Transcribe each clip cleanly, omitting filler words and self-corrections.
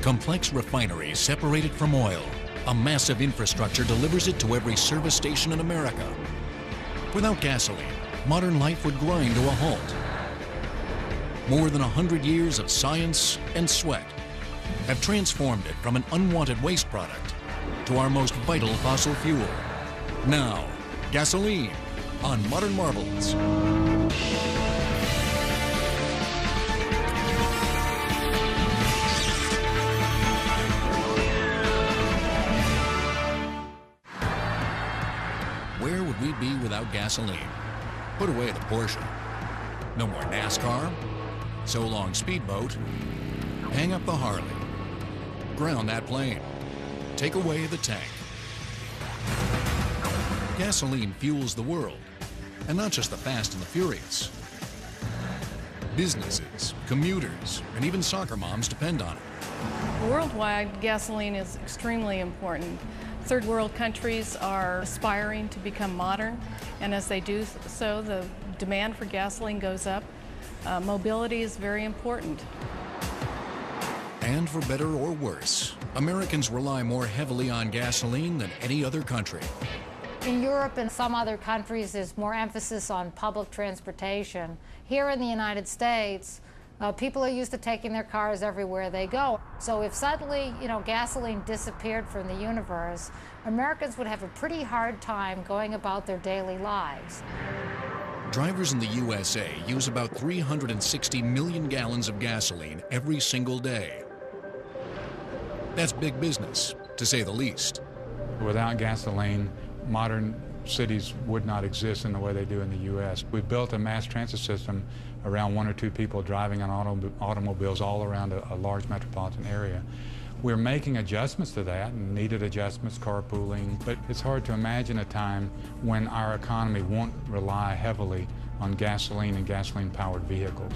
Complex refineries separate it from oil. A massive infrastructure delivers it to every service station in America. Without gasoline, modern life would grind to a halt. More than 100 years of science and sweat have transformed it from an unwanted waste product to our most vital fossil fuel. Now, gasoline on Modern Marvels. Where would we be without gasoline? Put away the Porsche. No more NASCAR. So long speedboat. Hang up the Harley. Ground that plane. Take away the tank. Gasoline fuels the world, and not just the fast and the furious. Businesses, commuters, and even soccer moms depend on it. Worldwide, gasoline is extremely important. Third world countries are aspiring to become modern, and as they do so, the demand for gasoline goes up. Mobility is very important. And for better or worse, Americans rely more heavily on gasoline than any other country. In Europe and some other countries, there's more emphasis on public transportation. Here in the United States, people are used to taking their cars everywhere they go. So if suddenly, gasoline disappeared from the universe, Americans would have a pretty hard time going about their daily lives. Drivers in the USA use about 360 million gallons of gasoline every single day. That's big business, to say the least. Without gasoline, modern cities would not exist in the way they do in the U.S. We've built a mass transit system around one or two people driving on automobiles all around a large metropolitan area. We're making adjustments to that, and needed adjustments, carpooling, but it's hard to imagine a time when our economy won't rely heavily on gasoline and gasoline-powered vehicles.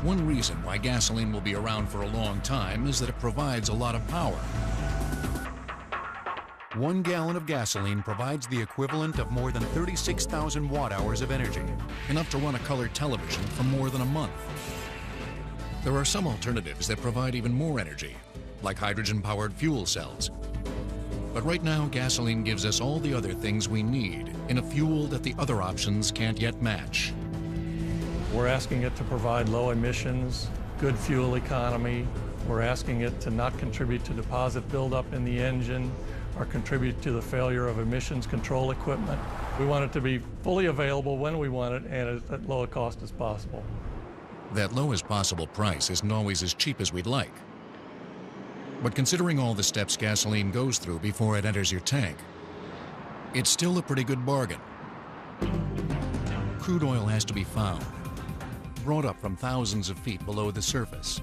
One reason why gasoline will be around for a long time is that it provides a lot of power. 1 gallon of gasoline provides the equivalent of more than 36,000 watt-hours of energy, enough to run a color television for more than a month. There are some alternatives that provide even more energy, like hydrogen-powered fuel cells. But right now, gasoline gives us all the other things we need in a fuel that the other options can't yet match. We're asking it to provide low emissions, good fuel economy. We're asking it to not contribute to deposit buildup in the engine or contribute to the failure of emissions control equipment. We want it to be fully available when we want it and at low a cost as possible. That lowest possible price isn't always as cheap as we'd like. But considering all the steps gasoline goes through before it enters your tank, it's still a pretty good bargain. Crude oil has to be found, brought up from thousands of feet below the surface,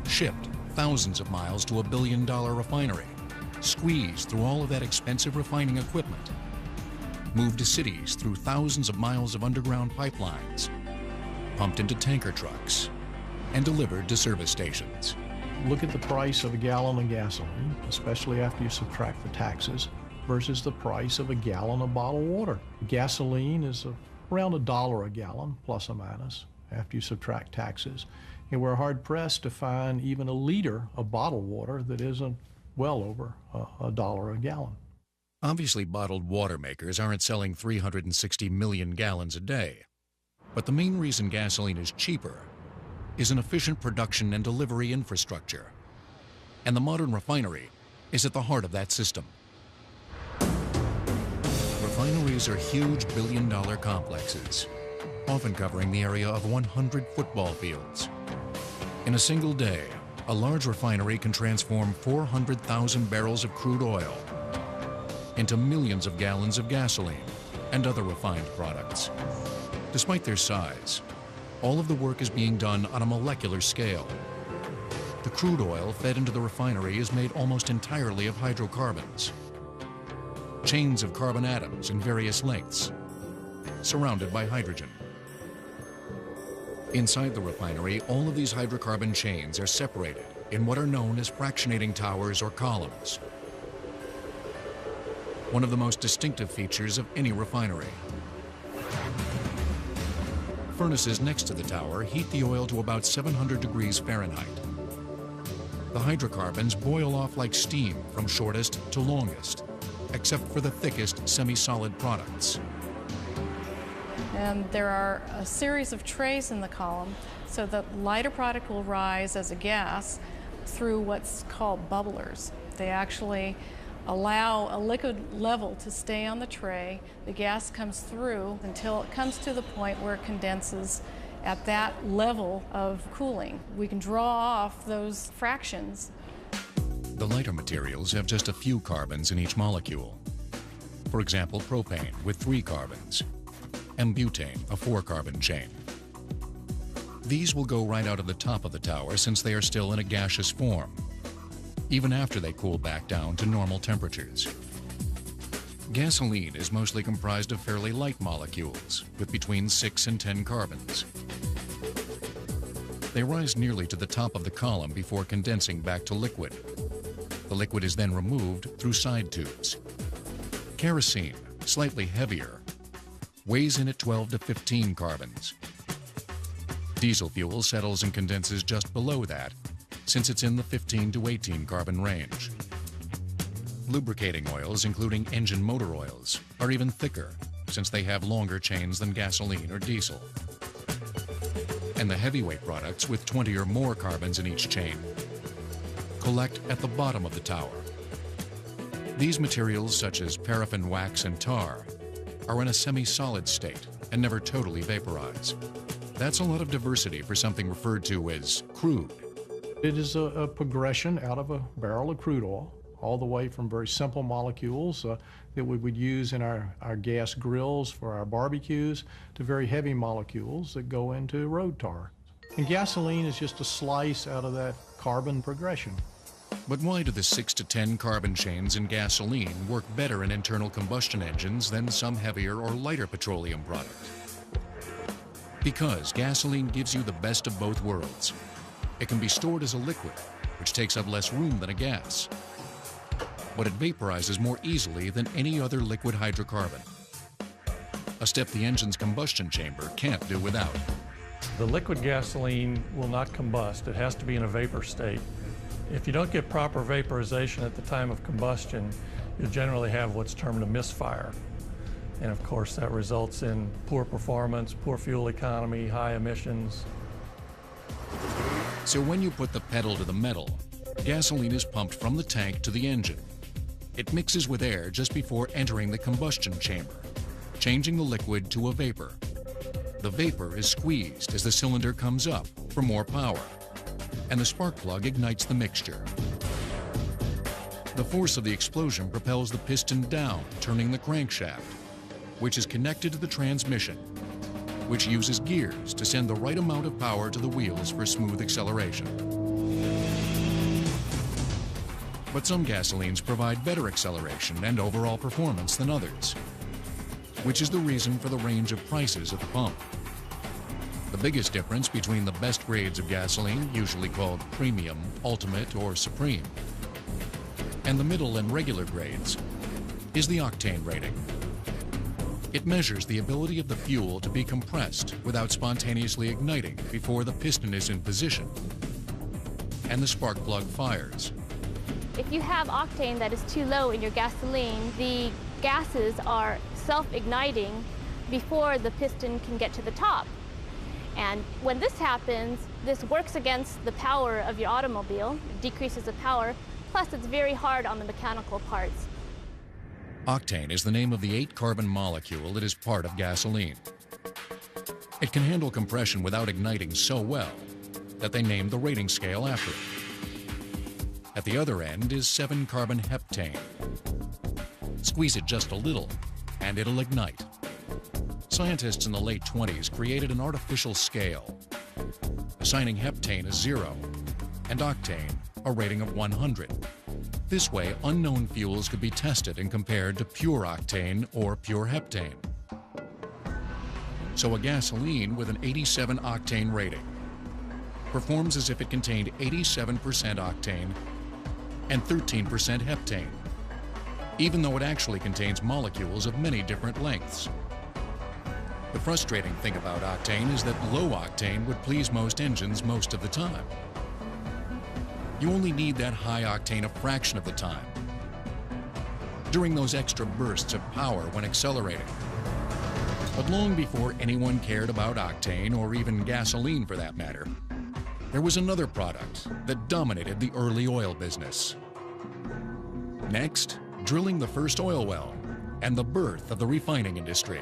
shipped thousands of miles to a billion-dollar refinery, squeezed through all of that expensive refining equipment, moved to cities through thousands of miles of underground pipelines, pumped into tanker trucks, and delivered to service stations. Look at the price of a gallon of gasoline, especially after you subtract the taxes, versus the price of a gallon of bottled water. Gasoline is around $1 a gallon, plus or minus, after you subtract taxes. And we're hard-pressed to find even a liter of bottled water that isn't well over $1 a gallon. Obviously, bottled water makers aren't selling 360 million gallons a day. But the main reason gasoline is cheaper is an efficient production and delivery infrastructure. And the modern refinery is at the heart of that system. Refineries are huge billion-dollar complexes, often covering the area of 100 football fields. In a single day, a large refinery can transform 400,000 barrels of crude oil into millions of gallons of gasoline and other refined products. Despite their size, all of the work is being done on a molecular scale. The crude oil fed into the refinery is made almost entirely of hydrocarbons, chains of carbon atoms in various lengths, surrounded by hydrogen. Inside the refinery, all of these hydrocarbon chains are separated in what are known as fractionating towers or columns, one of the most distinctive features of any refinery. Furnaces next to the tower heat the oil to about 700 degrees Fahrenheit, The hydrocarbons boil off like steam from shortest to longest, except for the thickest semi-solid products. And there are a series of trays in the column, so the lighter product will rise as a gas through what's called bubblers. They actually allow a liquid level to stay on the tray. The gas comes through until it comes to the point where it condenses at that level of cooling. We can draw off those fractions. The lighter materials have just a few carbons in each molecule. For example, propane with 3 carbons, and butane, a 4-carbon chain. These will go right out of the top of the tower since they are still in a gaseous form, even after they cool back down to normal temperatures. Gasoline is mostly comprised of fairly light molecules with between 6 and 10 carbons. They rise nearly to the top of the column before condensing back to liquid. The liquid is then removed through side tubes. Kerosene, slightly heavier, weighs in at 12 to 15 carbons. Diesel fuel settles and condenses just below that, since it's in the 15 to 18 carbon range. Lubricating oils, including engine motor oils, are even thicker, since they have longer chains than gasoline or diesel. And the heavyweight products, with 20 or more carbons in each chain, collect at the bottom of the tower. These materials, such as paraffin wax and tar, are in a semi-solid state and never totally vaporize. That's a lot of diversity for something referred to as crude. It is a progression out of a barrel of crude oil, all the way from very simple molecules that we would use in our gas grills for our barbecues to very heavy molecules that go into road tar. And gasoline is just a slice out of that carbon progression. But why do the 6 to 10 carbon chains in gasoline work better in internal combustion engines than some heavier or lighter petroleum product? Because gasoline gives you the best of both worlds. It can be stored as a liquid, which takes up less room than a gas. But it vaporizes more easily than any other liquid hydrocarbon, a step the engine's combustion chamber can't do without. The liquid gasoline will not combust. It has to be in a vapor state. If you don't get proper vaporization at the time of combustion, you'll generally have what's termed a misfire. And of course, that results in poor performance, poor fuel economy, high emissions. So when you put the pedal to the metal, gasoline is pumped from the tank to the engine. It mixes with air just before entering the combustion chamber, changing the liquid to a vapor. The vapor is squeezed as the cylinder comes up for more power, and the spark plug ignites the mixture. The force of the explosion propels the piston down, turning the crankshaft, which is connected to the transmission, which uses gears to send the right amount of power to the wheels for smooth acceleration. But some gasolines provide better acceleration and overall performance than others, which is the reason for the range of prices at the pump. The biggest difference between the best grades of gasoline, usually called premium, ultimate, or supreme, and the middle and regular grades, is the octane rating. It measures the ability of the fuel to be compressed without spontaneously igniting before the piston is in position, and the spark plug fires. If you have octane that is too low in your gasoline, the gases are self-igniting before the piston can get to the top. And when this happens, this works against the power of your automobile, it decreases the power, plus it's very hard on the mechanical parts. Octane is the name of the 8-carbon molecule that is part of gasoline. It can handle compression without igniting so well that they named the rating scale after it. At the other end is 7-carbon heptane. Squeeze it just a little, and it'll ignite. Scientists in the late 20s created an artificial scale, assigning heptane a 0 and octane a rating of 100. This way, unknown fuels could be tested and compared to pure octane or pure heptane. So a gasoline with an 87 octane rating performs as if it contained 87% octane and 13% heptane, even though it actually contains molecules of many different lengths. The frustrating thing about octane is that low octane would please most engines most of the time. You only need that high octane a fraction of the time, during those extra bursts of power when accelerating. But long before anyone cared about octane, or even gasoline for that matter, there was another product that dominated the early oil business. Next, drilling the first oil well and the birth of the refining industry.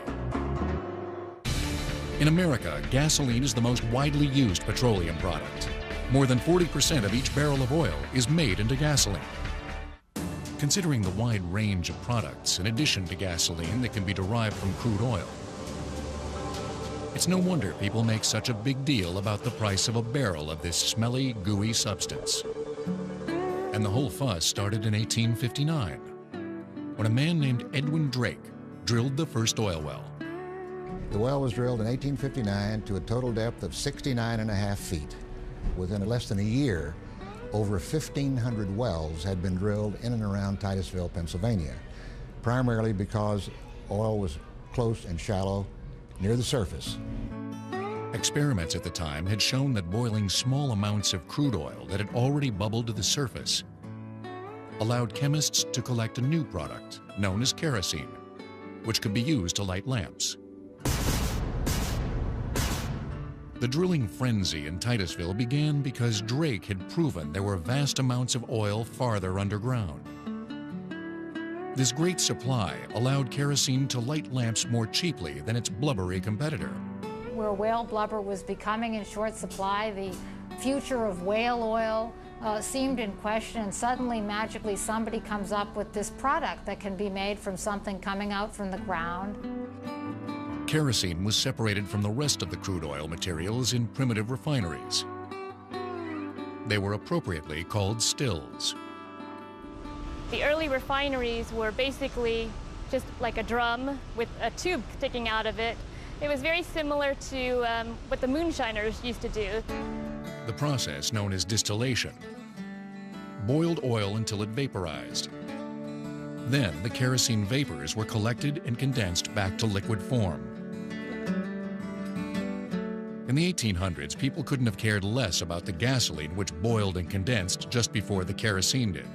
In America, gasoline is the most widely used petroleum product. More than 40% of each barrel of oil is made into gasoline. Considering the wide range of products in addition to gasoline that can be derived from crude oil, it's no wonder people make such a big deal about the price of a barrel of this smelly, gooey substance. And the whole fuss started in 1859, when a man named Edwin Drake drilled the first oil well. The well was drilled in 1859 to a total depth of 69.5 feet. Within less than a year, over 1,500 wells had been drilled in and around Titusville, Pennsylvania, primarily because oil was close and shallow near the surface. Experiments at the time had shown that boiling small amounts of crude oil that had already bubbled to the surface allowed chemists to collect a new product known as kerosene, which could be used to light lamps. The drilling frenzy in Titusville began because Drake had proven there were vast amounts of oil farther underground. This great supply allowed kerosene to light lamps more cheaply than its blubbery competitor. Where whale blubber was becoming in short supply, the future of whale oil seemed in question, and suddenly, magically, somebody comes up with this product that can be made from something coming out from the ground. Kerosene was separated from the rest of the crude oil materials in primitive refineries. They were appropriately called stills. The early refineries were basically just like a drum with a tube sticking out of it. It was very similar to what the moonshiners used to do. The process, known as distillation, boiled oil until it vaporized. Then the kerosene vapors were collected and condensed back to liquid form. In the 1800s, people couldn't have cared less about the gasoline which boiled and condensed just before the kerosene did.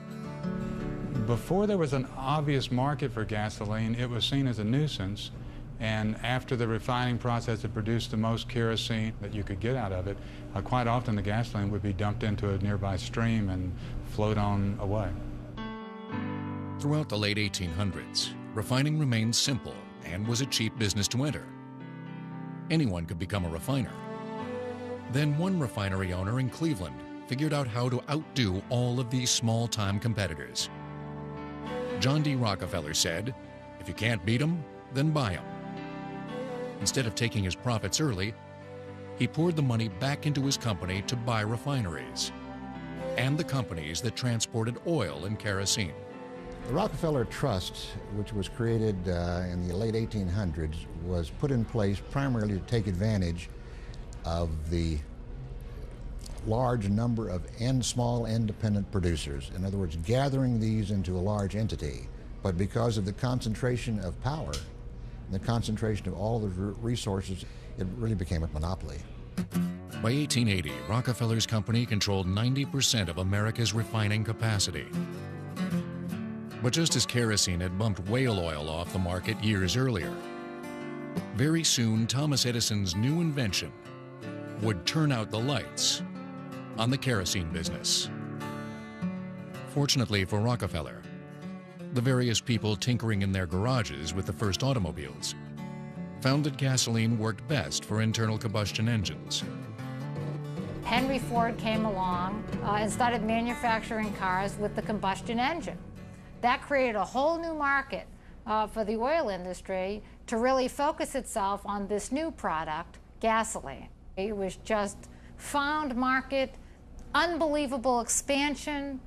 Before there was an obvious market for gasoline, it was seen as a nuisance. And after the refining process had produced the most kerosene that you could get out of it, quite often the gasoline would be dumped into a nearby stream and float on away. Throughout the late 1800s, refining remained simple and was a cheap business to enter. Anyone could become a refiner. Then one refinery owner in Cleveland figured out how to outdo all of these small-time competitors. John D. Rockefeller said, "If you can't beat them, then buy them." Instead of taking his profits early, he poured the money back into his company to buy refineries and the companies that transported oil and kerosene. The Rockefeller Trust, which was created in the late 1800s, was put in place primarily to take advantage of the large number of small independent producers. In other words, gathering these into a large entity. But because of the concentration of power, the concentration of all the resources, it really became a monopoly. By 1880, Rockefeller's company controlled 90% of America's refining capacity. But just as kerosene had bumped whale oil off the market years earlier, very soon Thomas Edison's new invention would turn out the lights on the kerosene business. Fortunately for Rockefeller, the various people tinkering in their garages with the first automobiles found that gasoline worked best for internal combustion engines. Henry Ford came along and started manufacturing cars with the combustion engine. That created a whole new market for the oil industry to really focus itself on this new product, gasoline. It was just found market, unbelievable expansion,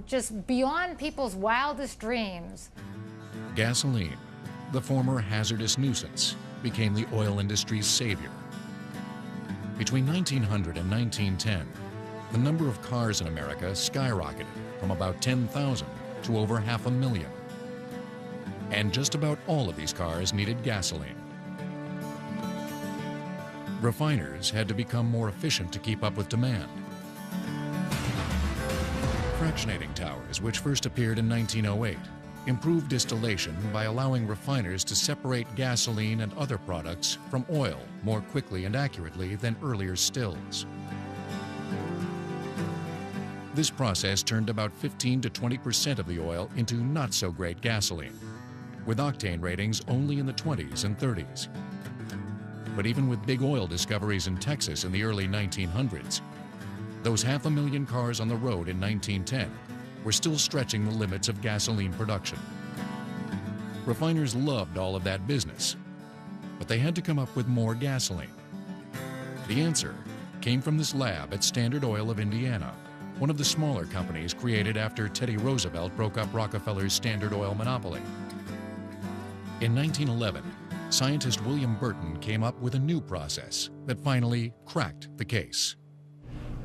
just beyond people's wildest dreams. Gasoline, the former hazardous nuisance, became the oil industry's savior. Between 1900 and 1910, the number of cars in America skyrocketed from about 10,000 to over 500,000. And just about all of these cars needed gasoline. Refiners had to become more efficient to keep up with demand. Fractionating towers, which first appeared in 1908, improved distillation by allowing refiners to separate gasoline and other products from oil more quickly and accurately than earlier stills. This process turned about 15 to 20% of the oil into not-so-great gasoline, with octane ratings only in the 20s and 30s. But even with big oil discoveries in Texas in the early 1900s, those 500,000 cars on the road in 1910 were still stretching the limits of gasoline production. Refiners loved all of that business, but they had to come up with more gasoline. The answer came from this lab at Standard Oil of Indiana, one of the smaller companies created after Teddy Roosevelt broke up Rockefeller's Standard Oil monopoly. In 1911, scientist William Burton came up with a new process that finally cracked the case.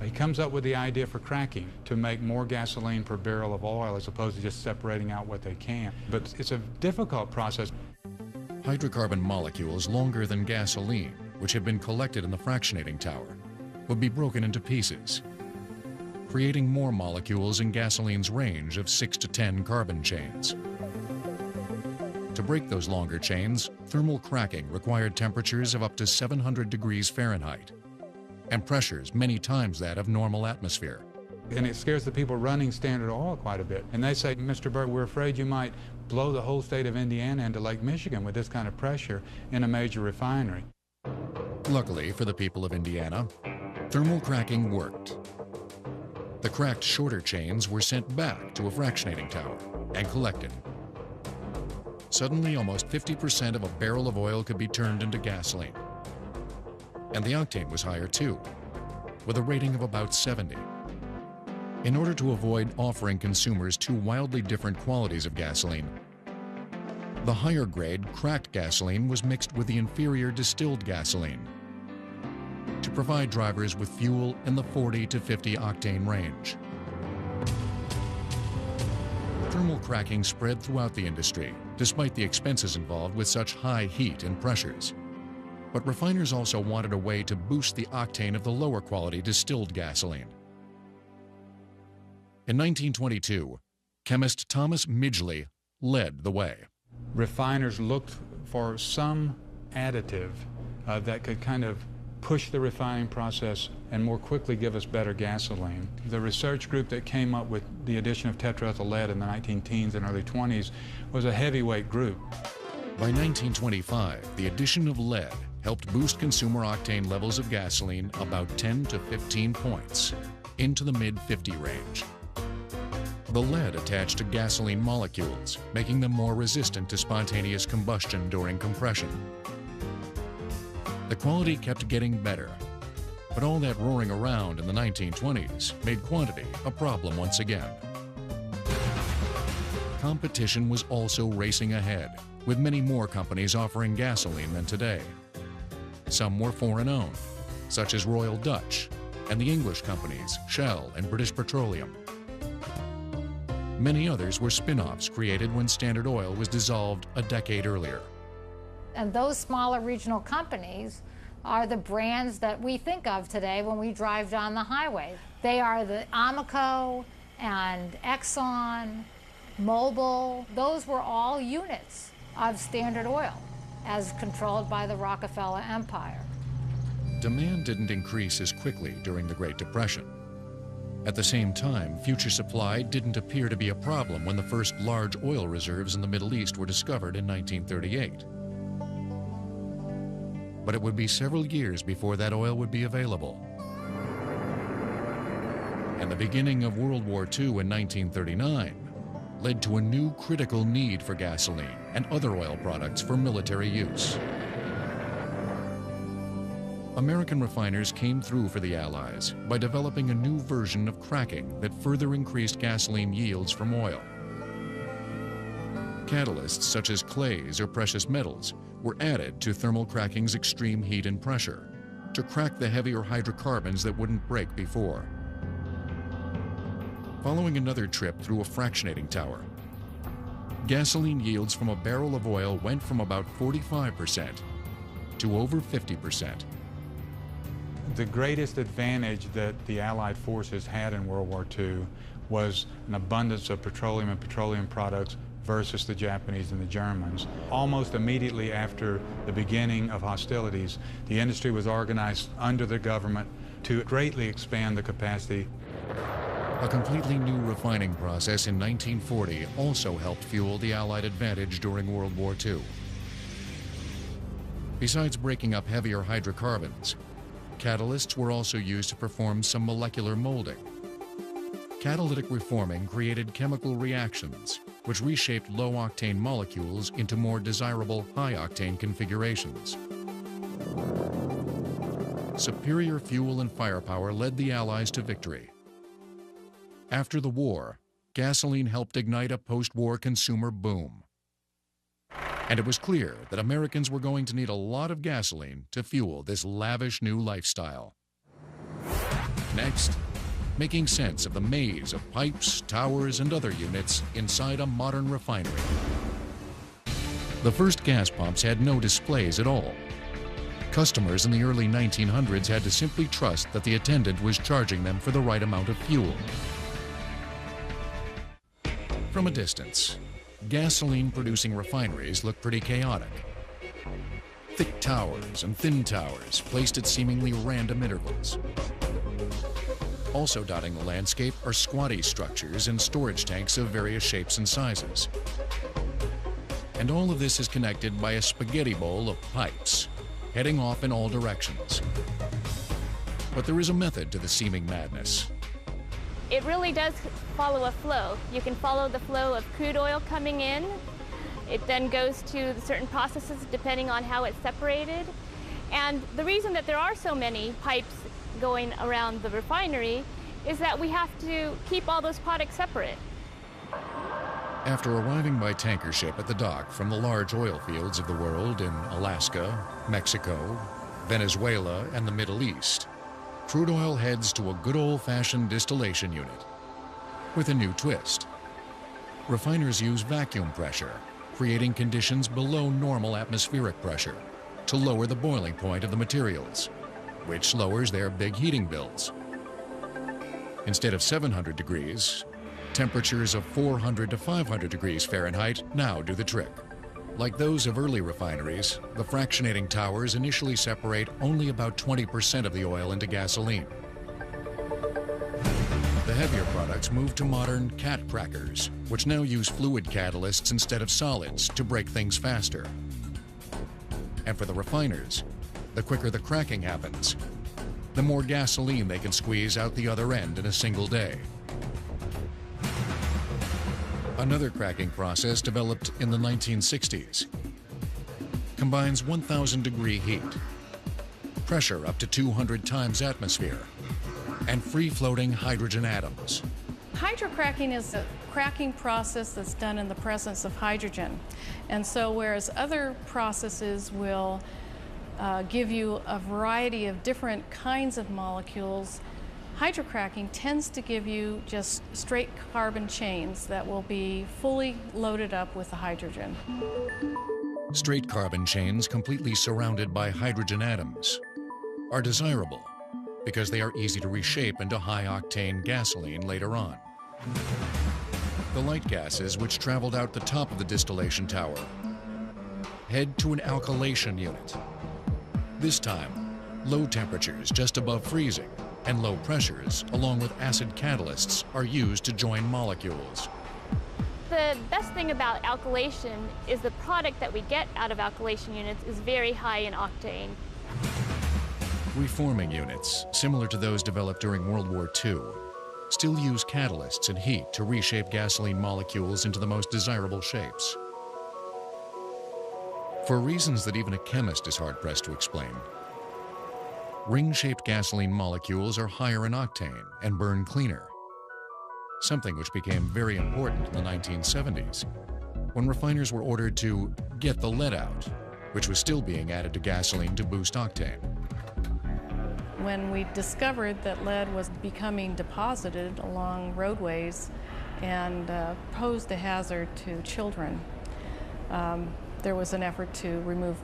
He comes up with the idea for cracking to make more gasoline per barrel of oil as opposed to just separating out what they can. But it's a difficult process. Hydrocarbon molecules longer than gasoline, which had been collected in the fractionating tower, would be broken into pieces, creating more molecules in gasoline's range of 6 to 10 carbon chains. To break those longer chains, thermal cracking required temperatures of up to 700 degrees Fahrenheit and pressures many times that of normal atmosphere. And it scares the people running Standard Oil quite a bit. And they say, Mr. Burt, we're afraid you might blow the whole state of Indiana into Lake Michigan with this kind of pressure in a major refinery. Luckily for the people of Indiana, thermal cracking worked. The cracked shorter chains were sent back to a fractionating tower and collected. Suddenly, almost 50% of a barrel of oil could be turned into gasoline. And the octane was higher too, with a rating of about 70. In order to avoid offering consumers two wildly different qualities of gasoline, the higher grade cracked gasoline was mixed with the inferior distilled gasoline to provide drivers with fuel in the 40 to 50 octane range. Thermal cracking spread throughout the industry, despite the expenses involved with such high heat and pressures. But refiners also wanted a way to boost the octane of the lower quality distilled gasoline. In 1922, chemist Thomas Midgley led the way. Refiners looked for some additive that could kind of push the refining process and more quickly give us better gasoline. The research group that came up with the addition of tetraethyl lead in the 19-teens and early 20s was a heavyweight group. By 1925, the addition of lead helped boost consumer octane levels of gasoline about 10 to 15 points into the mid-50 range. The lead attached to gasoline molecules, making them more resistant to spontaneous combustion during compression. The quality kept getting better, but all that roaring around in the 1920s made quantity a problem once again. Competition was also racing ahead, with many more companies offering gasoline than today. Some were foreign-owned, such as Royal Dutch, and the English companies Shell and British Petroleum. Many others were spin-offs created when Standard Oil was dissolved a decade earlier. And those smaller regional companies are the brands that we think of today when we drive down the highway. They are the Amoco and Exxon, Mobil. Those were all units of Standard Oil as controlled by the Rockefeller empire. Demand didn't increase as quickly during the Great Depression. At the same time, future supply didn't appear to be a problem when the first large oil reserves in the Middle East were discovered in 1938. But it would be several years before that oil would be available. And the beginning of World War II in 1939 led to a new critical need for gasoline and other oil products for military use. American refiners came through for the Allies by developing a new version of cracking that further increased gasoline yields from oil. Catalysts such as clays or precious metals were added to thermal cracking's extreme heat and pressure to crack the heavier hydrocarbons that wouldn't break before. Following another trip through a fractionating tower, gasoline yields from a barrel of oil went from about 45% to over 50%. The greatest advantage that the Allied forces had in World War II was an abundance of petroleum and petroleum products versus the Japanese and the Germans. Almost immediately after the beginning of hostilities, the industry was organized under the government to greatly expand the capacity. A completely new refining process in 1940 also helped fuel the Allied advantage during World War II. Besides breaking up heavier hydrocarbons, catalysts were also used to perform some molecular molding. Catalytic reforming created chemical reactions, which reshaped low-octane molecules into more desirable high-octane configurations. Superior fuel and firepower led the Allies to victory. After the war, gasoline helped ignite a post-war consumer boom. And it was clear that Americans were going to need a lot of gasoline to fuel this lavish new lifestyle. Next, making sense of the maze of pipes, towers, and other units inside a modern refinery. The first gas pumps had no displays at all. Customers in the early 1900s had to simply trust that the attendant was charging them for the right amount of fuel. From a distance, gasoline-producing refineries look pretty chaotic. Thick towers and thin towers placed at seemingly random intervals. Also dotting the landscape are squatty structures and storage tanks of various shapes and sizes. And all of this is connected by a spaghetti bowl of pipes, heading off in all directions. But there is a method to the seeming madness. It really does follow a flow. You can follow the flow of crude oil coming in. It then goes to the certain processes depending on how it's separated. And the reason that there are so many pipes going around the refinery is that we have to keep all those products separate. After arriving by tanker ship at the dock from the large oil fields of the world in Alaska, Mexico, Venezuela, and the Middle East, crude oil heads to a good old-fashioned distillation unit with a new twist. Refiners use vacuum pressure, creating conditions below normal atmospheric pressure to lower the boiling point of the materials, which lowers their big heating bills. Instead of 700 degrees, temperatures of 400 to 500 degrees Fahrenheit now do the trick. Like those of early refineries, the fractionating towers initially separate only about 20% of the oil into gasoline. The heavier products move to modern cat crackers, which now use fluid catalysts instead of solids to break things faster. And for the refiners, the quicker the cracking happens, the more gasoline they can squeeze out the other end in a single day. Another cracking process developed in the 1960s combines 1,000-degree heat, pressure up to 200 times atmosphere, and free-floating hydrogen atoms. Hydrocracking is a cracking process that's done in the presence of hydrogen. And so whereas other processes will give you a variety of different kinds of molecules, hydrocracking tends to give you just straight carbon chains that will be fully loaded up with the hydrogen. Straight carbon chains completely surrounded by hydrogen atoms are desirable because they are easy to reshape into high-octane gasoline later on. The light gases which traveled out the top of the distillation tower head to an alkylation unit. This time, low temperatures just above freezing and low pressures, along with acid catalysts, are used to join molecules. The best thing about alkylation is the product that we get out of alkylation units is very high in octane. Reforming units, similar to those developed during World War II, still use catalysts and heat to reshape gasoline molecules into the most desirable shapes. For reasons that even a chemist is hard-pressed to explain, ring-shaped gasoline molecules are higher in octane and burn cleaner, something which became very important in the 1970s, when refiners were ordered to get the lead out, which was still being added to gasoline to boost octane. When we discovered that lead was becoming deposited along roadways and posed a hazard to children, there was an effort to remove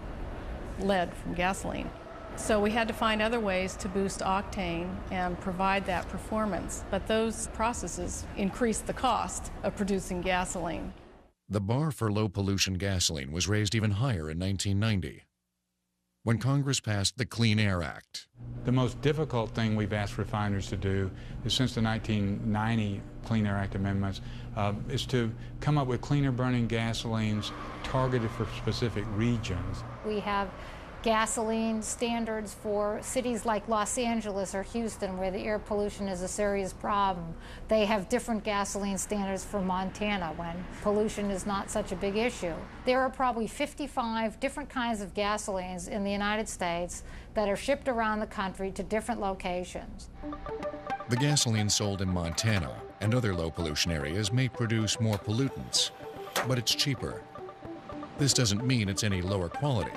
lead from gasoline. So we had to find other ways to boost octane and provide that performance. But those processes increased the cost of producing gasoline. The bar for low-pollution gasoline was raised even higher in 1990, when Congress passed the Clean Air Act. The most difficult thing we've asked refiners to do is, since the 1990 Clean Air Act amendments, is to come up with cleaner burning gasolines targeted for specific regions. We have gasoline standards for cities like Los Angeles or Houston, where the air pollution is a serious problem. They have different gasoline standards for Montana, when pollution is not such a big issue. There are probably 55 different kinds of gasolines in the United States that are shipped around the country to different locations. The gasoline sold in Montana and other low-pollution areas may produce more pollutants, but it's cheaper. This doesn't mean it's any lower quality.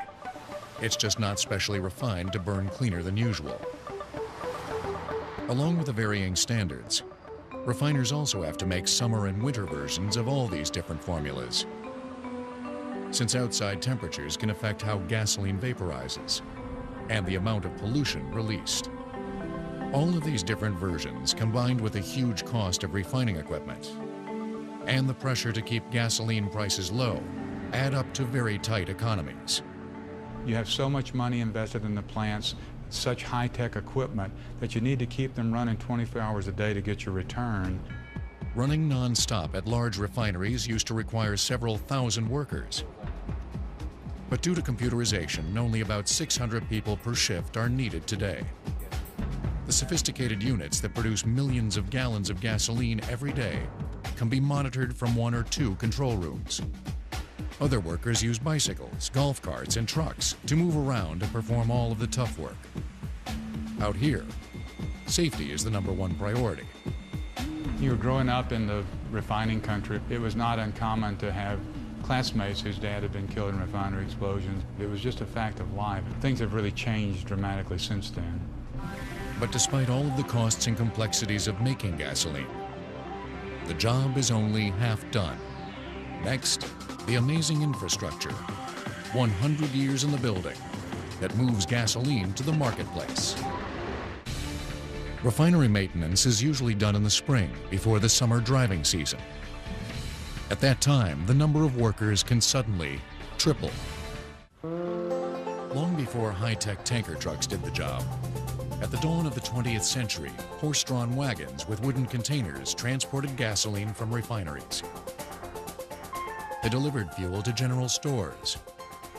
It's just not specially refined to burn cleaner than usual. Along with the varying standards, refiners also have to make summer and winter versions of all these different formulas, since outside temperatures can affect how gasoline vaporizes and the amount of pollution released. All of these different versions, combined with the huge cost of refining equipment and the pressure to keep gasoline prices low, add up to very tight economies. You have so much money invested in the plants, such high-tech equipment, that you need to keep them running 24 hours a day to get your return. Running non-stop at large refineries used to require several thousand workers. But due to computerization, only about 600 people per shift are needed today. The sophisticated units that produce millions of gallons of gasoline every day can be monitored from 1 or 2 control rooms. Other workers use bicycles, golf carts, and trucks to move around and perform all of the tough work. Out here, safety is the #1 priority. You were growing up in the refining country. It was not uncommon to have classmates whose dad had been killed in refinery explosions. It was just a fact of life. Things have really changed dramatically since then. But despite all of the costs and complexities of making gasoline, the job is only half done. Next, the amazing infrastructure, 100 years in the building, that moves gasoline to the marketplace. Refinery maintenance is usually done in the spring, before the summer driving season. At that time, the number of workers can suddenly triple. Long before high-tech tanker trucks did the job, at the dawn of the 20th century, horse-drawn wagons with wooden containers transported gasoline from refineries. They delivered fuel to general stores,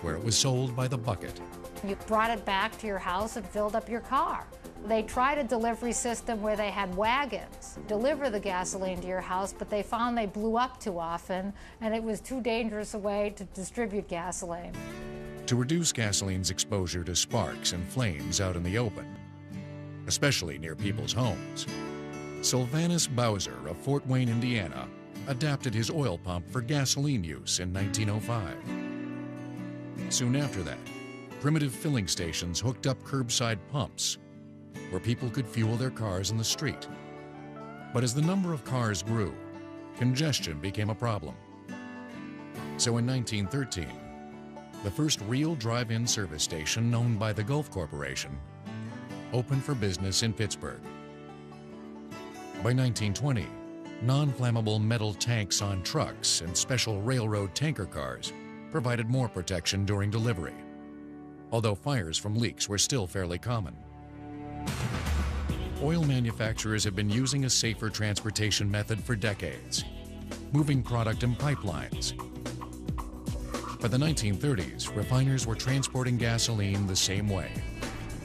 where it was sold by the bucket. You brought it back to your house and filled up your car. They tried a delivery system where they had wagons deliver the gasoline to your house, but they found they blew up too often, and it was too dangerous a way to distribute gasoline. To reduce gasoline's exposure to sparks and flames out in the open, especially near people's homes, Sylvanus Bowser of Fort Wayne, Indiana, adapted his oil pump for gasoline use in 1905. Soon after that, primitive filling stations hooked up curbside pumps where people could fuel their cars in the street. But as the number of cars grew, congestion became a problem. So in 1913, the first real drive-in service station owned by the Gulf Corporation opened for business in Pittsburgh. By 1920, non-flammable metal tanks on trucks and special railroad tanker cars provided more protection during delivery, although fires from leaks were still fairly common. Oil manufacturers have been using a safer transportation method for decades, moving product in pipelines. By the 1930s, refiners were transporting gasoline the same way.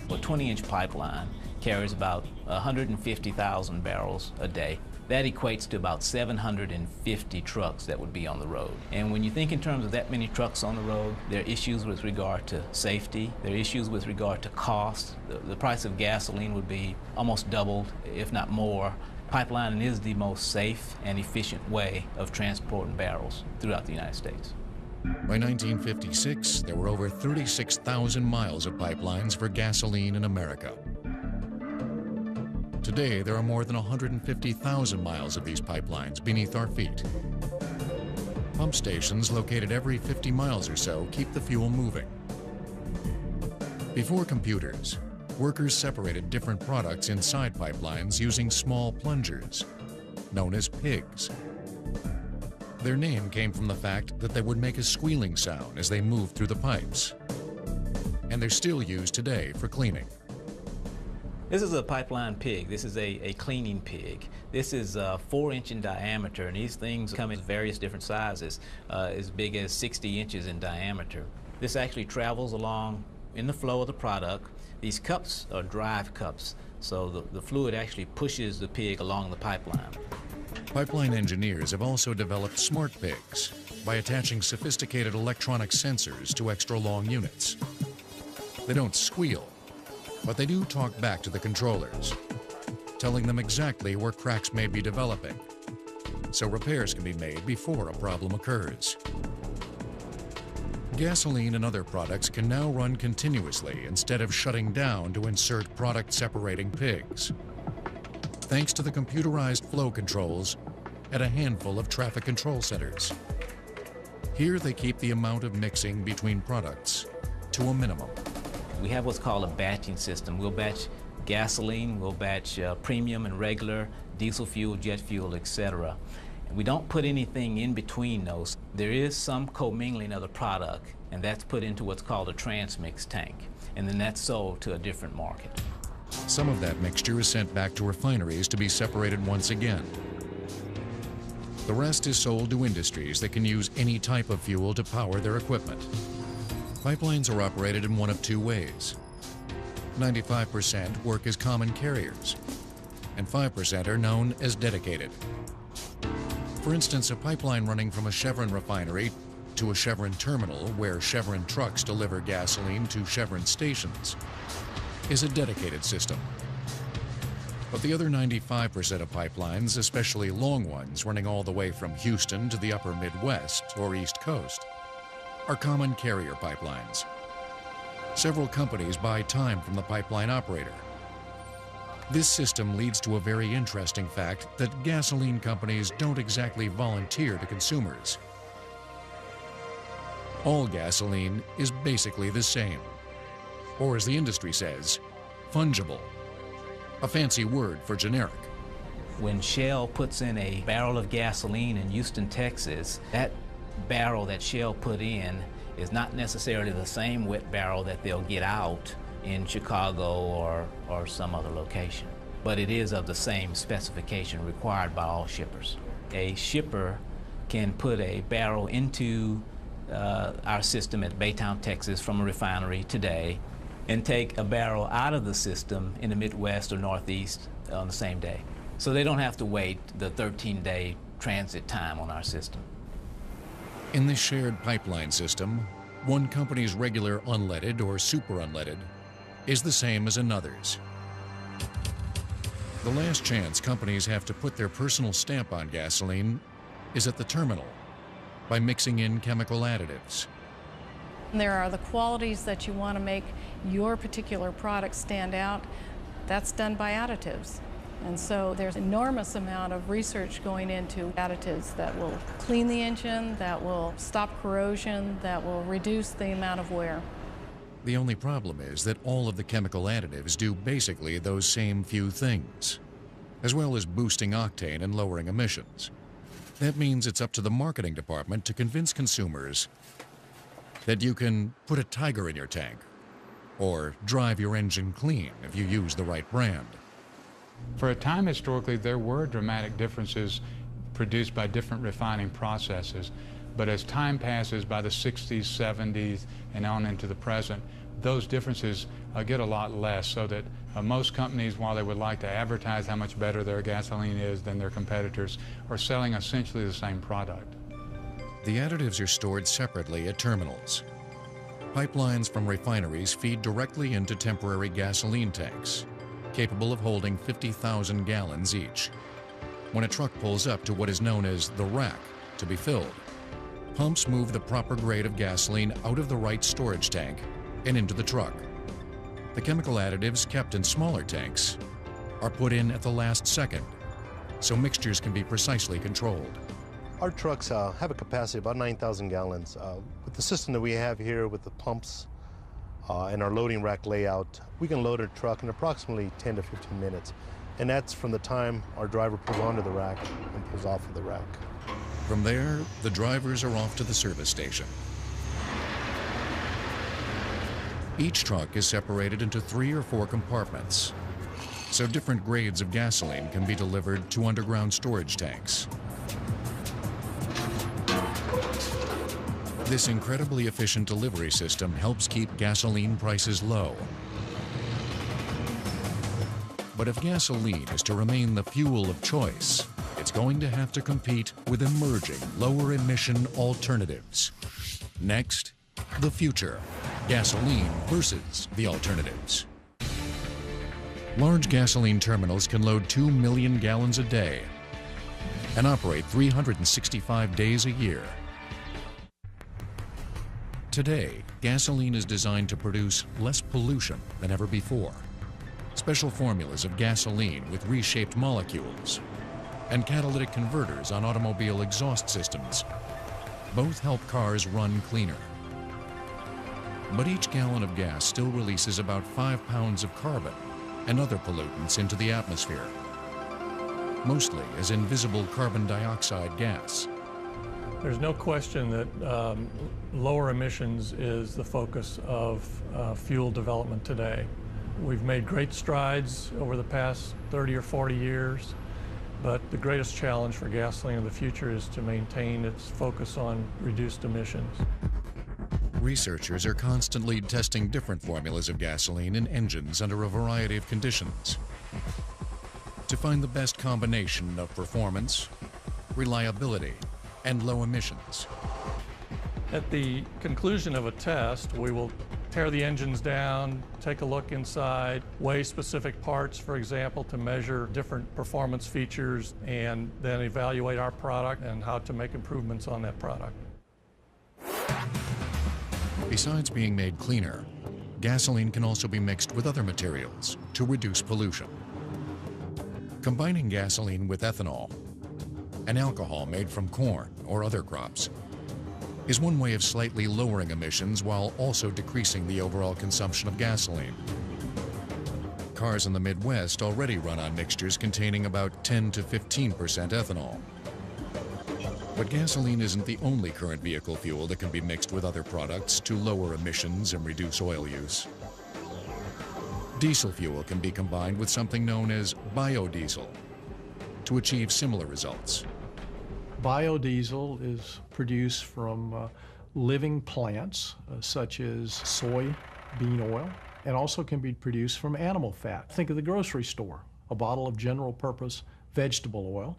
A 20-inch pipeline carries about 150,000 barrels a day. That equates to about 750 trucks that would be on the road. And when you think in terms of that many trucks on the road, there are issues with regard to safety, there are issues with regard to cost. The price of gasoline would be almost doubled, if not more. Pipelining is the most safe and efficient way of transporting barrels throughout the United States. By 1956, there were over 36,000 miles of pipelines for gasoline in America. Today, there are more than 150,000 miles of these pipelines beneath our feet. Pump stations located every 50 miles or so keep the fuel moving. Before computers, workers separated different products inside pipelines using small plungers, known as pigs. Their name came from the fact that they would make a squealing sound as they moved through the pipes. And they're still used today for cleaning. This is a pipeline pig. This is a cleaning pig. This is 4-inch in diameter, and these things come in various different sizes, as big as 60 inches in diameter. This actually travels along in the flow of the product. These cups are drive cups, so the fluid actually pushes the pig along the pipeline. Pipeline engineers have also developed smart pigs by attaching sophisticated electronic sensors to extra long units. They don't squeal, but they do talk back to the controllers, telling them exactly where cracks may be developing, so repairs can be made before a problem occurs. Gasoline and other products can now run continuously instead of shutting down to insert product-separating pigs, thanks to the computerized flow controls at a handful of traffic control centers. Here they keep the amount of mixing between products to a minimum. We have what's called a batching system. We'll batch gasoline, we'll batch premium and regular, diesel fuel, jet fuel, etc. We don't put anything in between those. There is some commingling of the product, and that's put into what's called a transmix tank, and then that's sold to a different market. Some of that mixture is sent back to refineries to be separated once again. The rest is sold to industries that can use any type of fuel to power their equipment. Pipelines are operated in one of two ways. 95% work as common carriers, and 5% are known as dedicated. For instance, a pipeline running from a Chevron refinery to a Chevron terminal where Chevron trucks deliver gasoline to Chevron stations is a dedicated system. But the other 95% of pipelines, especially long ones running all the way from Houston to the upper Midwest or East Coast, are common carrier pipelines. Several companies buy time from the pipeline operator. This system leads to a very interesting fact that gasoline companies don't exactly volunteer to consumers. All gasoline is basically the same, or as the industry says, fungible, a fancy word for generic. When Shell puts in a barrel of gasoline in Houston, Texas, that barrel that Shell put in is not necessarily the same wet barrel that they'll get out in Chicago or some other location. But it is of the same specification required by all shippers. A shipper can put a barrel into our system at Baytown, Texas from a refinery today and take a barrel out of the system in the Midwest or Northeast on the same day. So they don't have to wait the 13-day transit time on our system. In this shared pipeline system, one company's regular unleaded or super unleaded is the same as another's. The last chance companies have to put their personal stamp on gasoline is at the terminal by mixing in chemical additives. There are the qualities that you want to make your particular product stand out. That's done by additives. And so there's an enormous amount of research going into additives that will clean the engine, that will stop corrosion, that will reduce the amount of wear. The only problem is that all of the chemical additives do basically those same few things, as well as boosting octane and lowering emissions. That means it's up to the marketing department to convince consumers that you can put a Tiger in your tank or drive your engine clean if you use the right brand. For a time historically, there were dramatic differences produced by different refining processes. But as time passes, by the 60s, 70s, and on into the present, those differences get a lot less, so that most companies, while they would like to advertise how much better their gasoline is than their competitors, are selling essentially the same product. The additives are stored separately at terminals. Pipelines from refineries feed directly into temporary gasoline tanks, capable of holding 50,000 gallons each. When a truck pulls up to what is known as the rack to be filled, pumps move the proper grade of gasoline out of the right storage tank and into the truck. The chemical additives kept in smaller tanks are put in at the last second, so mixtures can be precisely controlled. Our trucks have a capacity of about 9,000 gallons. With the system that we have here with the pumps, and our loading rack layout, we can load a truck in approximately 10 to 15 minutes. And that's from the time our driver pulls onto the rack and pulls off of the rack. From there, the drivers are off to the service station. Each truck is separated into 3 or 4 compartments, so different grades of gasoline can be delivered to underground storage tanks. This incredibly efficient delivery system helps keep gasoline prices low. But if gasoline is to remain the fuel of choice, it's going to have to compete with emerging lower-emission alternatives. Next, the future. Gasoline versus the alternatives. Large gasoline terminals can load 2 million gallons a day and operate 365 days a year. Today, gasoline is designed to produce less pollution than ever before. Special formulas of gasoline with reshaped molecules and catalytic converters on automobile exhaust systems both help cars run cleaner. But each gallon of gas still releases about 5 pounds of carbon and other pollutants into the atmosphere, mostly as invisible carbon dioxide gas. There's no question that lower emissions is the focus of fuel development today. We've made great strides over the past 30 or 40 years, but the greatest challenge for gasoline in the future is to maintain its focus on reduced emissions. Researchers are constantly testing different formulas of gasoline in engines under a variety of conditions to find the best combination of performance, reliability, and low emissions. At the conclusion of a test, we will tear the engines down, take a look inside, weigh specific parts, for example, to measure different performance features, and then evaluate our product and how to make improvements on that product. Besides being made cleaner, gasoline can also be mixed with other materials to reduce pollution. Combining gasoline with ethanol, an alcohol made from corn or other crops, is one way of slightly lowering emissions while also decreasing the overall consumption of gasoline. Cars in the Midwest already run on mixtures containing about 10 to 15% ethanol. But gasoline isn't the only current vehicle fuel that can be mixed with other products to lower emissions and reduce oil use. Diesel fuel can be combined with something known as biodiesel to achieve similar results. Biodiesel is produced from living plants such as soybean oil, and also can be produced from animal fat. Think of the grocery store, a bottle of general purpose vegetable oil.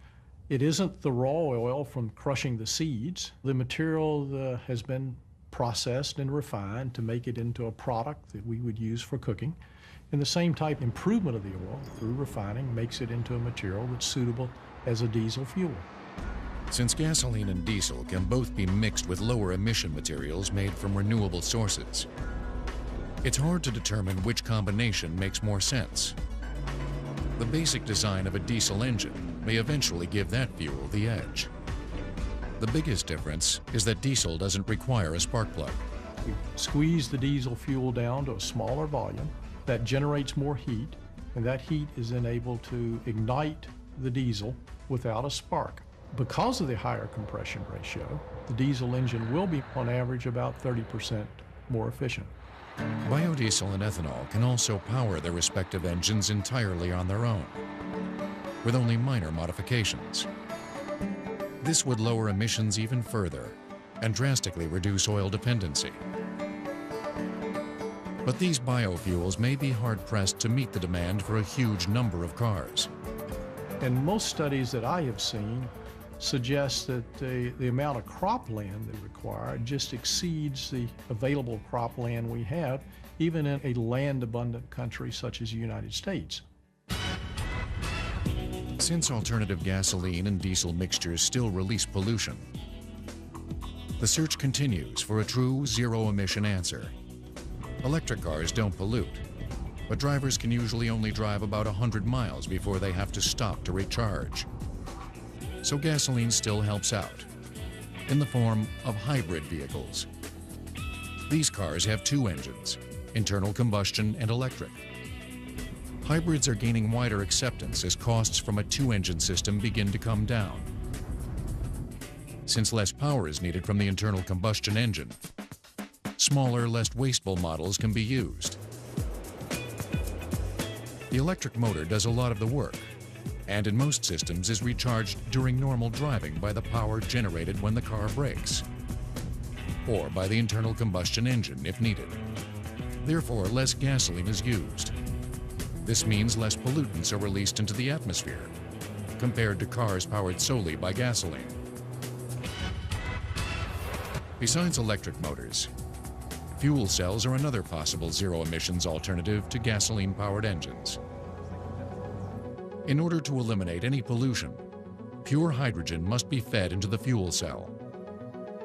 It isn't the raw oil from crushing the seeds. The material has been processed and refined to make it into a product that we would use for cooking. And the same type improvement of the oil through refining makes it into a material that's suitable as a diesel fuel. Since gasoline and diesel can both be mixed with lower emission materials made from renewable sources, it's hard to determine which combination makes more sense. The basic design of a diesel engine may eventually give that fuel the edge. The biggest difference is that diesel doesn't require a spark plug. We squeeze the diesel fuel down to a smaller volume that generates more heat, and that heat is then able to ignite the diesel without a spark. Because of the higher compression ratio, the diesel engine will be on average about 30% more efficient. Biodiesel and ethanol can also power their respective engines entirely on their own, with only minor modifications. This would lower emissions even further and drastically reduce oil dependency. But these biofuels may be hard-pressed to meet the demand for a huge number of cars. And most studies that I have seen suggest that the amount of cropland they require just exceeds the available cropland we have, even in a land-abundant country such as the United States. Since alternative gasoline and diesel mixtures still release pollution, the search continues for a true zero-emission answer. Electric cars don't pollute, but drivers can usually only drive about 100 miles before they have to stop to recharge. So gasoline still helps out, in the form of hybrid vehicles. These cars have 2 engines, internal combustion, and electric. Hybrids are gaining wider acceptance as costs from a two-engine system begin to come down. Since less power is needed from the internal combustion engine, smaller, less wasteful models can be used. The electric motor does a lot of the work, and in most systems is recharged during normal driving by the power generated when the car brakes, or by the internal combustion engine if needed. Therefore, less gasoline is used. This means less pollutants are released into the atmosphere, compared to cars powered solely by gasoline. Besides electric motors, fuel cells are another possible zero-emissions alternative to gasoline-powered engines. In order to eliminate any pollution, pure hydrogen must be fed into the fuel cell.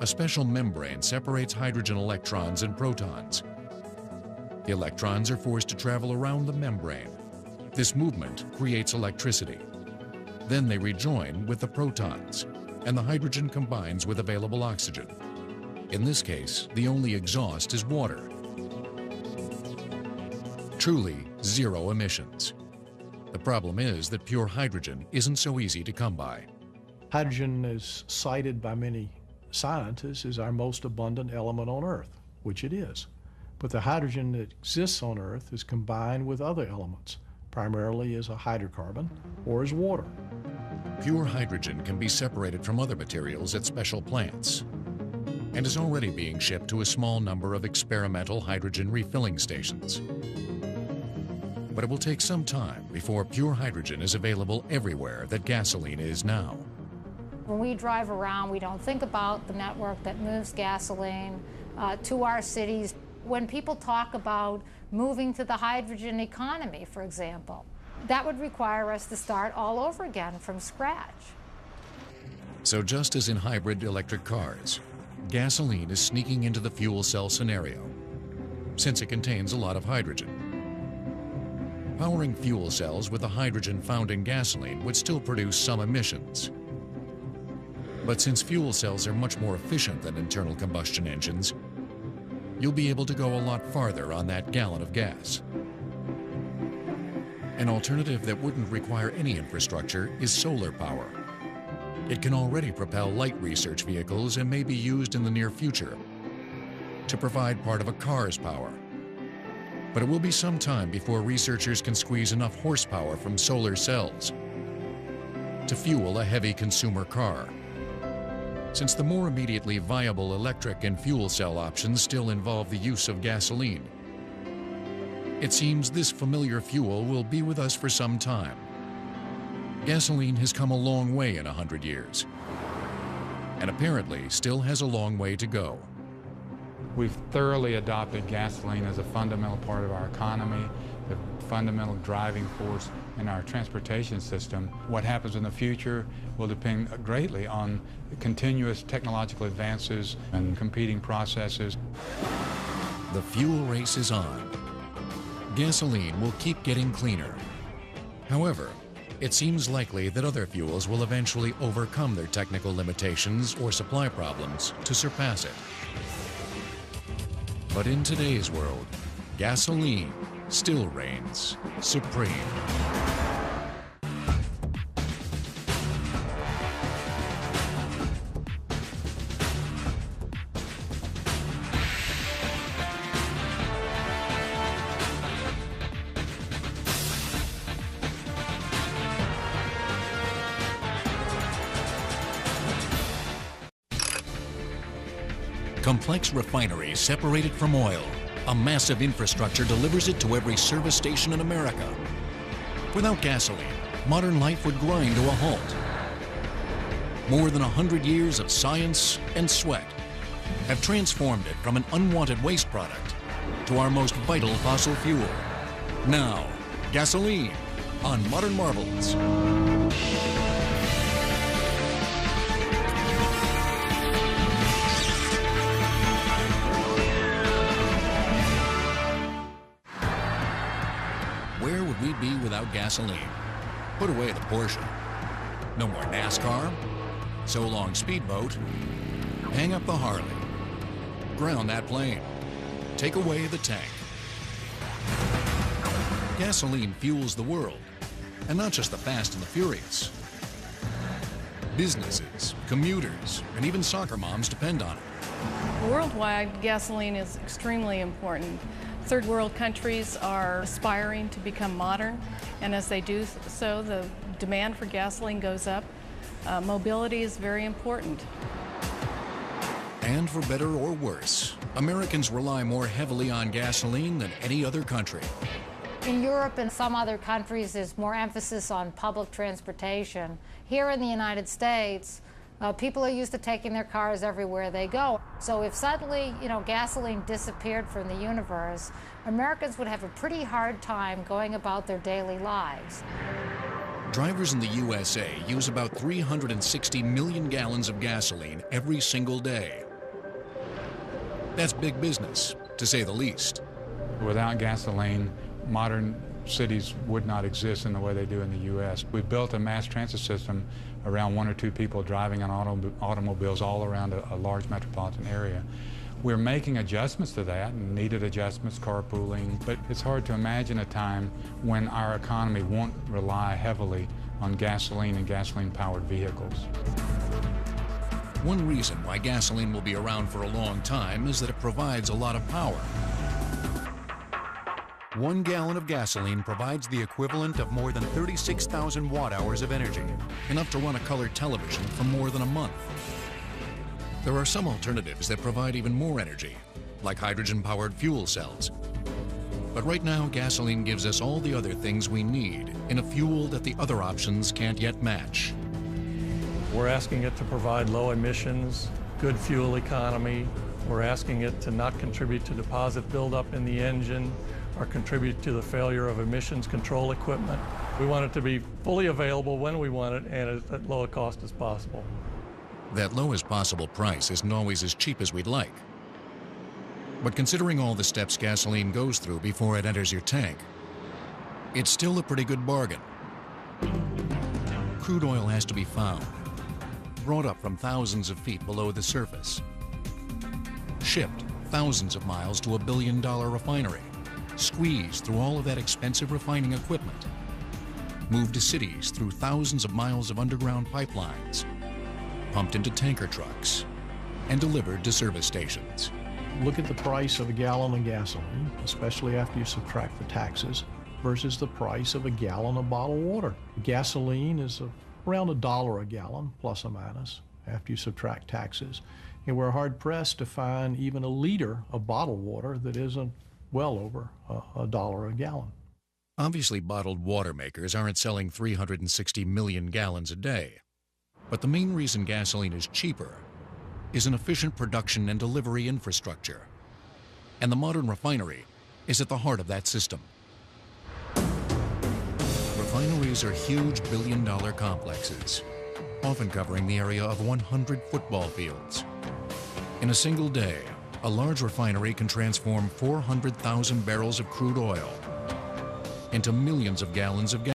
A special membrane separates hydrogen electrons and protons. The electrons are forced to travel around the membrane. This movement creates electricity. Then they rejoin with the protons, and the hydrogen combines with available oxygen. In this case, the only exhaust is water. Truly zero emissions. The problem is that pure hydrogen isn't so easy to come by. Hydrogen is cited by many scientists as our most abundant element on Earth, which it is. But the hydrogen that exists on Earth is combined with other elements, primarily as a hydrocarbon or as water. Pure hydrogen can be separated from other materials at special plants and is already being shipped to a small number of experimental hydrogen refilling stations. But it will take some time before pure hydrogen is available everywhere that gasoline is now. When we drive around, we don't think about the network that moves gasoline to our cities. When people talk about moving to the hydrogen economy, for example, that would require us to start all over again from scratch. So just as in hybrid electric cars, gasoline is sneaking into the fuel cell scenario, since it contains a lot of hydrogen. Powering fuel cells with the hydrogen found in gasoline would still produce some emissions. But since fuel cells are much more efficient than internal combustion engines, you'll be able to go a lot farther on that gallon of gas. An alternative that wouldn't require any infrastructure is solar power. It can already propel light research vehicles and may be used in the near future to provide part of a car's power. But it will be some time before researchers can squeeze enough horsepower from solar cells to fuel a heavy consumer car. Since the more immediately viable electric and fuel cell options still involve the use of gasoline, it seems this familiar fuel will be with us for some time. Gasoline has come a long way in 100 years, and apparently still has a long way to go. We've thoroughly adopted gasoline as a fundamental part of our economy, the fundamental driving force in our transportation system. What happens in the future will depend greatly on continuous technological advances and competing processes. The fuel race is on. Gasoline will keep getting cleaner. However, it seems likely that other fuels will eventually overcome their technical limitations or supply problems to surpass it. But in today's world, gasoline still reigns supreme. Complex refineries separate it from oil. A massive infrastructure delivers it to every service station in America. Without gasoline, modern life would grind to a halt. More than 100 years of science and sweat have transformed it from an unwanted waste product to our most vital fossil fuel. Now, gasoline on Modern Marvels. Where would we be without gasoline? Put away the Porsche. No more NASCAR. So long speedboat. Hang up the Harley. Ground that plane. Take away the tank. Gasoline fuels the world, and not just the fast and the furious. Businesses, commuters, and even soccer moms depend on it. Worldwide, gasoline is extremely important. Third world countries are aspiring to become modern, and as they do so, the demand for gasoline goes up. Mobility is very important. And for better or worse, Americans rely more heavily on gasoline than any other country. In Europe and some other countries, there's more emphasis on public transportation. Here in the United States, people are used to taking their cars everywhere they go. So if suddenly, gasoline disappeared from the universe, Americans would have a pretty hard time going about their daily lives. Drivers in the USA use about 360 million gallons of gasoline every single day. That's big business, to say the least. Without gasoline, modern cities would not exist in the way they do in the U.S. We built a mass transit system around one or two people driving on automobiles all around a large metropolitan area. We're making adjustments to that, and needed adjustments, carpooling, but it's hard to imagine a time when our economy won't rely heavily on gasoline and gasoline-powered vehicles. One reason why gasoline will be around for a long time is that it provides a lot of power. 1 gallon of gasoline provides the equivalent of more than 36,000 watt-hours of energy, enough to run a color television for more than a month. There are some alternatives that provide even more energy, like hydrogen-powered fuel cells. But right now, gasoline gives us all the other things we need in a fuel that the other options can't yet match. We're asking it to provide low emissions, good fuel economy. We're asking it to not contribute to deposit buildup in the engine or contribute to the failure of emissions control equipment. We want it to be fully available when we want it and at low a cost as possible. That lowest possible price isn't always as cheap as we'd like. But considering all the steps gasoline goes through before it enters your tank, it's still a pretty good bargain. Crude oil has to be found, brought up from thousands of feet below the surface, shipped thousands of miles to a billion-dollar refinery, squeezed through all of that expensive refining equipment, moved to cities through thousands of miles of underground pipelines, pumped into tanker trucks, and delivered to service stations. Look at the price of a gallon of gasoline, especially after you subtract the taxes, versus the price of a gallon of bottled water. Gasoline is around $1 a gallon, plus or minus, after you subtract taxes. And we're hard-pressed to find even a liter of bottled water that isn't well over $1 a gallon. Obviously, bottled water makers aren't selling 360 million gallons a day. But the main reason gasoline is cheaper is an efficient production and delivery infrastructure. And the modern refinery is at the heart of that system. Refineries are huge billion-dollar complexes, often covering the area of 100 football fields. In a single day, a large refinery can transform 400,000 barrels of crude oil into millions of gallons of gas.